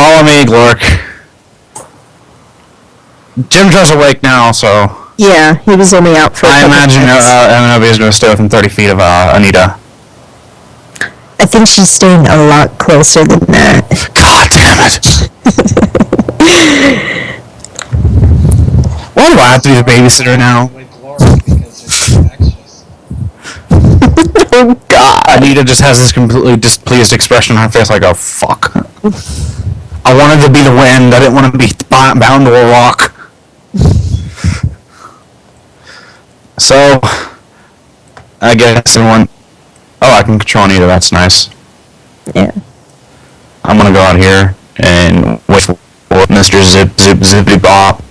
Follow me, Glork. Jimjo's awake now, so... Yeah, he was only out for I imagine Nobia's going to stay within 30 feet of Anita. I think she's staying a lot closer than that. God damn it! Why do I have to be the babysitter now? Oh God! Anita just has this completely displeased expression on her face, like, oh fuck. I wanted to be the wind. I didn't want to be bound to a rock. So, I guess everyone... Oh, I can control Anita, that's nice. Yeah. I'm gonna go out here and wait for Mr. Zippity Bop.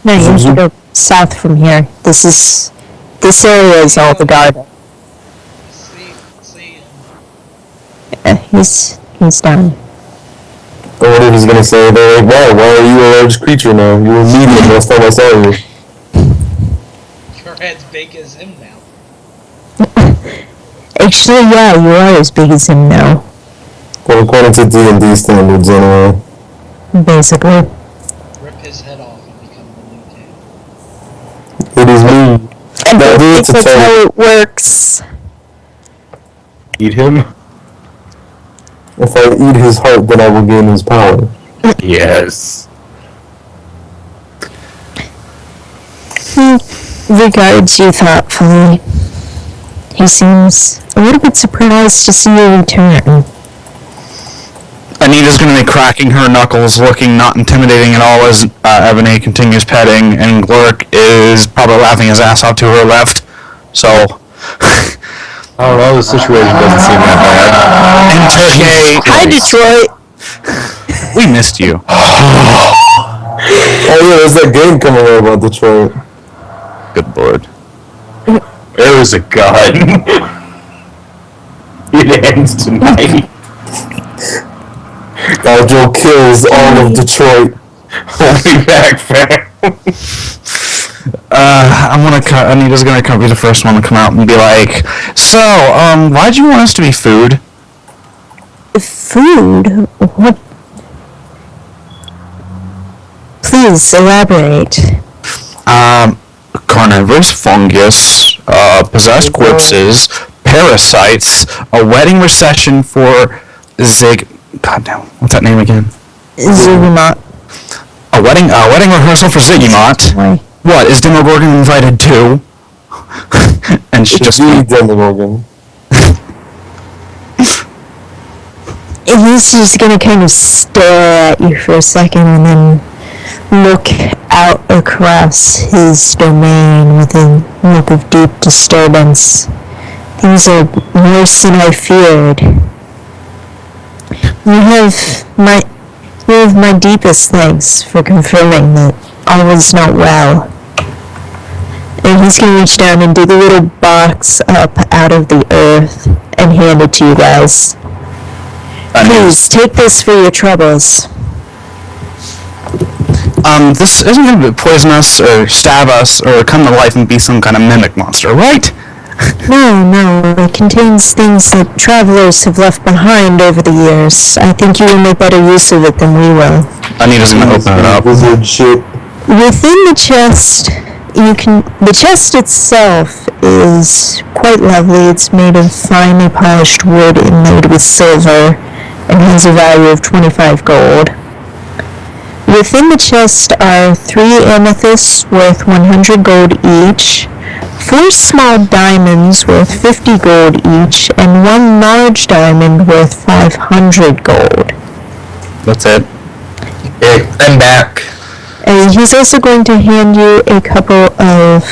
No, you have to go south from here. This area is all the garden. Yeah, he's done. I wonder if he's gonna say, they're like, wow, why are you a large creature now? You were medium last time I saw you. Your head's big as him now. Actually, yeah, you are as big as him now. Well, according to D&D standards, anyway. Basically. Rip his head off and become the new king. It is me. And I think that's how it works. Eat him? If I eat his heart, then I will gain his power. Yes. He regards you thoughtfully. He seems a little bit surprised to see you return. Anita's going to be cracking her knuckles, looking not intimidating at all as Ebony continues petting, and Glork is probably laughing his ass off to her left. So, I don't know, the situation doesn't seem that bad. and Turkey... Hi, Detroit! We missed you. Oh yeah, there's that game coming out about Detroit. Good lord. There is a gun. It ends tonight. Joe kills all of Detroit. We'll be back, fam. Anita's gonna be the first one to come out and be like, so, why'd you want us to be food? Food? What? Please elaborate. Carnivorous fungus, possessed corpses, parasites, a wedding reception for Goddamn, what's that name again? Zugimot. A wedding rehearsal for Ziggymat. Why? What, is Demogorgon invited too? And she just... Demogorgon. He's just gonna kind of stare at you for a second and then look out across his domain with a look of deep disturbance. Things are worse than I feared. You have my deepest thanks for confirming that all is not well. And he's gonna reach down and dig a little box up out of the earth and hand it to you guys. Please, take this for your troubles. This isn't going to poison us or stab us or come to life and be some kind of mimic monster, right? No, it contains things that travelers have left behind over the years. I think you will make better use of it than we will. Anita's going to open it up. Wizard shit. Within the chest, the chest itself is quite lovely. It's made of finely polished wood inlaid with silver and has a value of 25 gold. Within the chest are 3 amethysts worth 100 gold each, 4 small diamonds worth 50 gold each, and 1 large diamond worth 500 gold. That's it. Hey, I'm back. And he's also going to hand you a couple of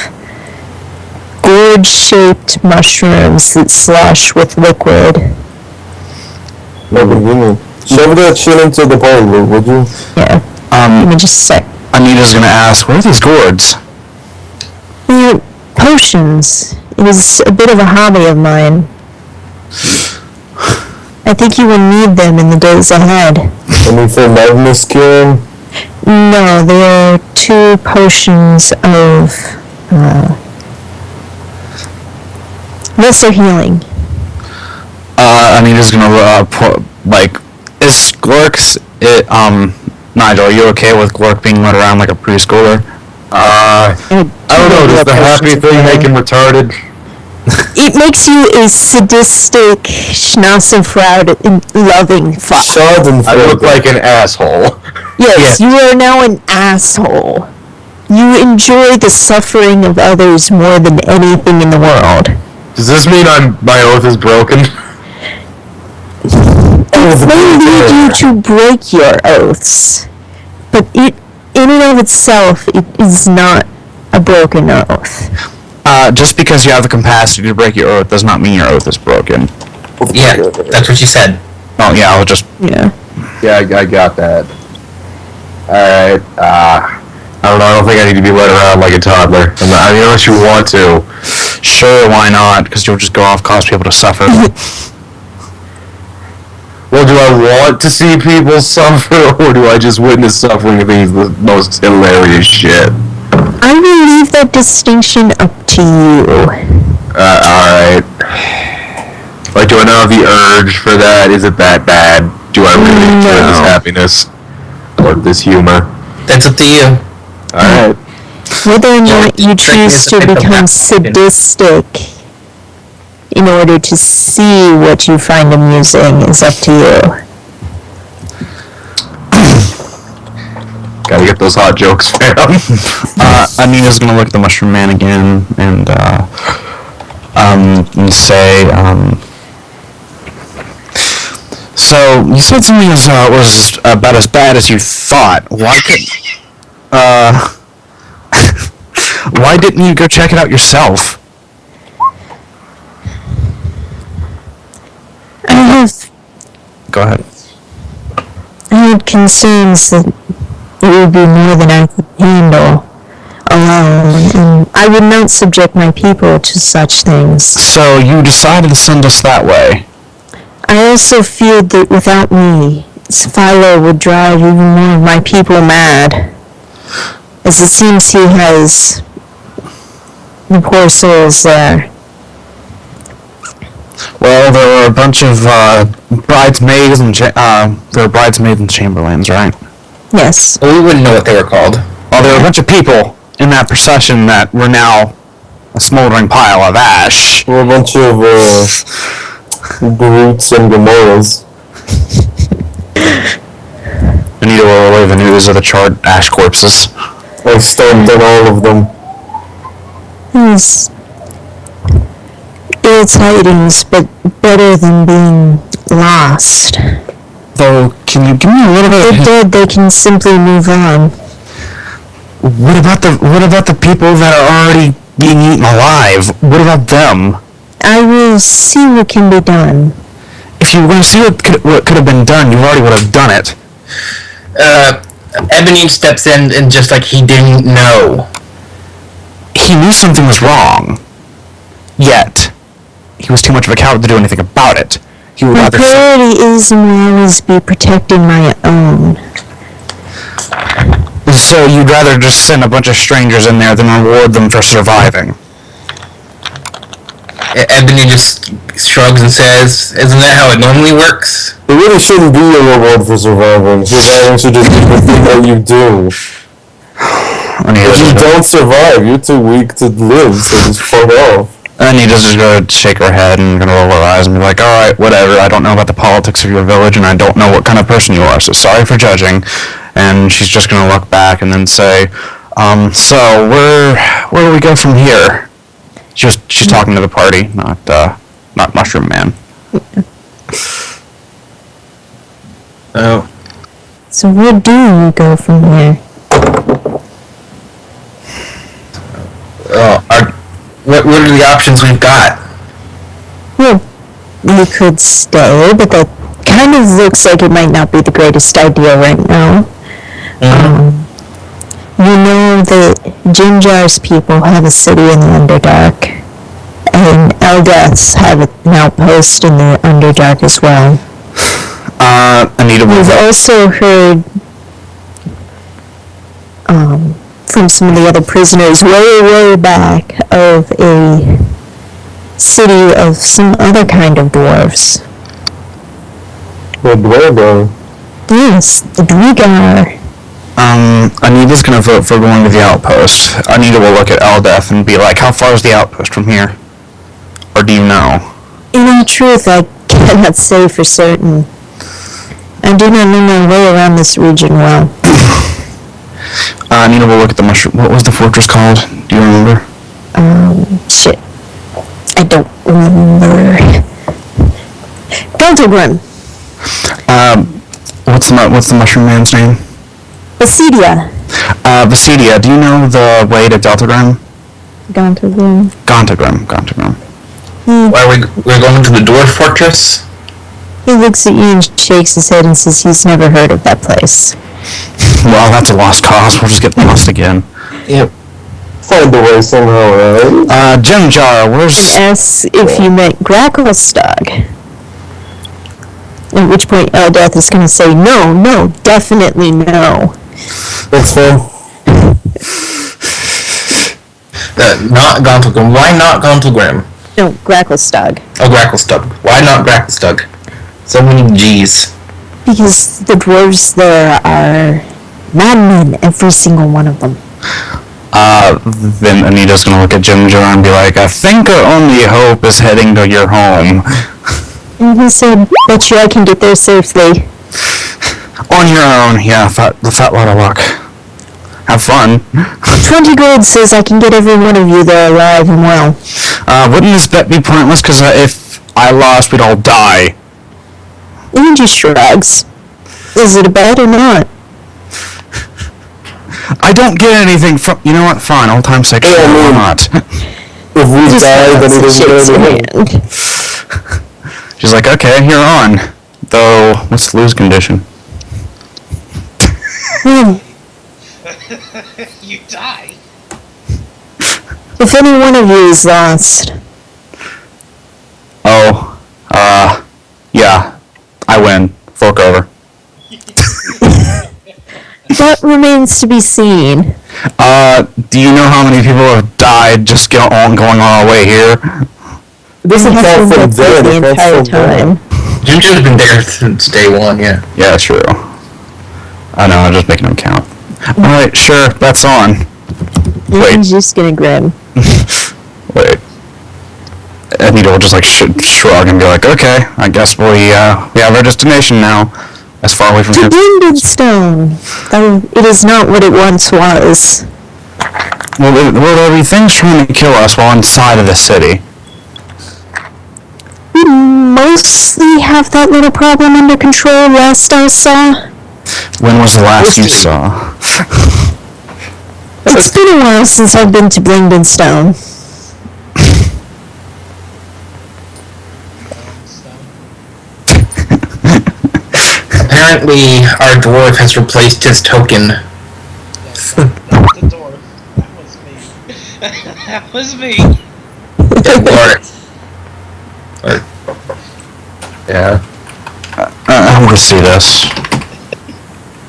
gourd-shaped mushrooms that slosh with liquid. Shove that shit into the bowl, would you? Yeah. Give me just a sec. Anita's going to ask, what are these gourds? They're potions. It is a bit of a hobby of mine. I think you will need them in the days ahead. Any for madness curing? No, there are 2 potions of lesser healing. Anita's gonna is Glork's Nigel, are you okay with Glork being led around like a preschooler? I don't know, does the happy thing make him retarded? It makes you a sadistic, Schnauzenfrau-loving fuck. I look like an asshole. Yes, you are now an asshole. You enjoy the suffering of others more than anything in the world. Does this mean my oath is broken? It may lead you to break your oaths, but it, in and of itself, it is not a broken oath. Just because you have the capacity to break your oath does not mean your oath is broken. Yeah, that's what you said. Oh yeah, I'll just... Yeah. Yeah, I got that. Alright, I don't know, I don't think I need to be led around like a toddler. I mean, unless you want to. Sure, why not? Because you'll just go off, cause people to suffer. Well, do I want to see people suffer, or do I just witness suffering and think it's the most hilarious shit? I will leave that distinction up to you. Alright. Like, do I not have the urge for that? Is it that bad? Do I really enjoy this happiness? Or this humor? That's up to you. Alright. Whether or not you choose to become sadistic in order to see what you find amusing is up to you. Gotta get those hot jokes, fam. Anita's gonna look at the mushroom man again and say, so you said something was about as bad as you thought. Why why didn't you go check it out yourself? Go ahead. I had concerns that it would be more than I could handle alone, and I would not subject my people to such things. So you decided to send us that way. I also feared that without me, Philo would drive even more of my people mad, as it seems he has the poor souls there. Well, there were a bunch of bridesmaids and chamberlains, right? Yes. Well, we wouldn't know what they were called. Well, there were a bunch of people in that procession that were now a smoldering pile of ash. We're a bunch of, Groots and Gamoras. Anita will relay the news of the charred ash corpses. I stomped on all of them. It's ill tidings, but better than being lost. Though, can you give me a little bit If of... dead, they can simply move on. What about the people that are already being eaten alive? What about them? I will see what can be done. If you were going to see what could have been done, you already would have done it. Ebony steps in and just like he didn't know. He knew something was wrong. Yet, he was too much of a coward to do anything about it. He would My rather... priority is and will always be protecting my own. So you'd rather just send a bunch of strangers in there than reward them for surviving? Ebony just shrugs and says, "Isn't that how it normally works?" There really shouldn't be a reward for surviving. Surviving should just be the thing that you do. If you don't survive, you're too weak to live, so just fuck off. Anita's just gonna shake her head and gonna roll her eyes and be like, alright, whatever, I don't know about the politics of your village and I don't know what kind of person you are, so sorry for judging. And she's just gonna look back and then say, so where do we go from here? She's talking to the party, not Mushroom Man. Oh. So where do you go from here? What are the options we've got? Well, you could stay, but that kind of looks like it might not be the greatest idea right now. You know that Jinjar's people have a city in the Underdark, and Eldeaths have an outpost in the Underdark as well. Anita will... We've also heard from some of the other prisoners way back of a city of some other kind of dwarves. But where though? Yes, the Dwegar. Anita's gonna vote for going to the outpost. Anita will look at Eldeth and be like, how far is the outpost from here? Or do you know? In truth, I cannot say for certain. I do not know my way around this region well. Anita will look at the mushroom. What was the fortress called? Do you remember? Shit. I don't remember. Deltagrim. What's the mushroom man's name? Basidia. Vasidia, do you know the way to Deltagrim? Deltagrim. Gontagrim. Why we're going to the dwarf fortress? He looks at you and shakes his head and says he's never heard of that place. Well, that's a lost cause. We'll just get lost again. Yep. Find a way somehow, right? Jim Jar, where's... Asks if you meant Gracklestag. At which point Eldeth is going to say, no, definitely no. That's fine. Not Gontalgrim. Why not Gontalgrim? No, Gracklestag. Oh, Gracklestug. Why not Gracklestug? So many G's. Because the dwarves there are madmen, every single one of them. Then Anita's gonna look at Jim Jar and be like, I think our only hope is heading to your home. And he said, bet you I can get there safely. On your own, yeah, the fat lot of luck. Have fun. 20 gold says I can get every one of you there alive and well. Wouldn't this bet be pointless? Because if I lost, we'd all die. He just shrugs. Is it a bet or not? I don't get anything from... You know what? Fine, old time sake. Yeah, Why not? If we Just die, then he doesn't shakes get your anything. hand. She's like, okay, you're on. Though, what's the lose condition? You die. If any one of you is lost, Oh, yeah. I win. Fork over. that remains to be seen. Do you know how many people have died just going all our way here? This is He has not been from there dead. the entire time. Ginger's been there since day one, yeah. Yeah, true. I know, I'm just making them count. Alright, sure, that's on. Wait. He's just gonna grin. Wait. Anita will just like shrug and be like, okay, I guess we have our destination now. As far away from To here. Blindenstone, though it is not what it once was. Well, there'll be things trying to kill us while inside of the city. We mostly have that little problem under control last I saw. When was the last you saw? It's been a while since I've been to Blindenstone. Apparently, our dwarf has replaced his token. That was the dwarf. That was me. Yeah. I want to see this.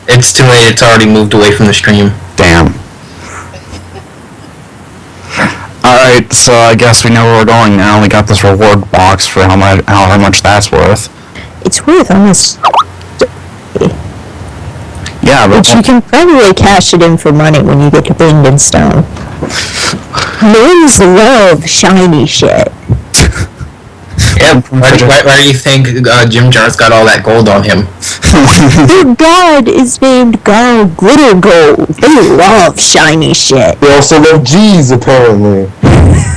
It's too late, it's already moved away from the stream. Damn. Alright, so I guess we know where we're going now. We got this reward box for however much that's worth. It's worth almost... Yeah, but... But you can probably cash it in for money when you get to Blindenstone. Gnomes love shiny shit. Yeah, why do you think Jim Jar's got all that gold on him? Their god is named Gar Glitter Gold. They love shiny shit. They also love G's, apparently.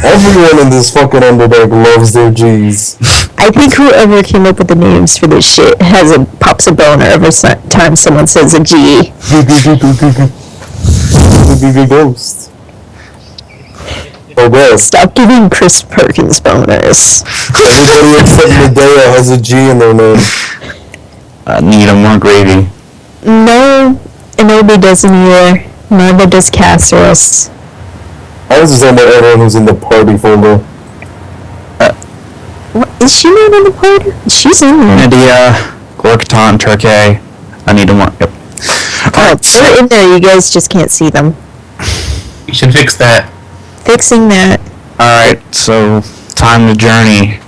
Everyone in this fucking Underdark loves their G's. I think whoever came up with the names for this shit pops a boner every time someone says a G. Ghost. Oh, well. Stop giving Chris Perkins boners. Everybody except Medea has a G in their name. Need more gravy. No, Inobi doesn't either. Neither does Casseros. I was just talking about everyone who's in the party folder. What, is she not in the party? She's in there. Medea, Gorkatan, Turkey. I need more. Yep. Oh, they're in there. You guys just can't see them. You should fix that. Fixing that. Alright, so time to journey.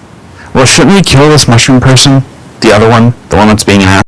Well, shouldn't we kill this mushroom person? The other one? The one that's being an ass?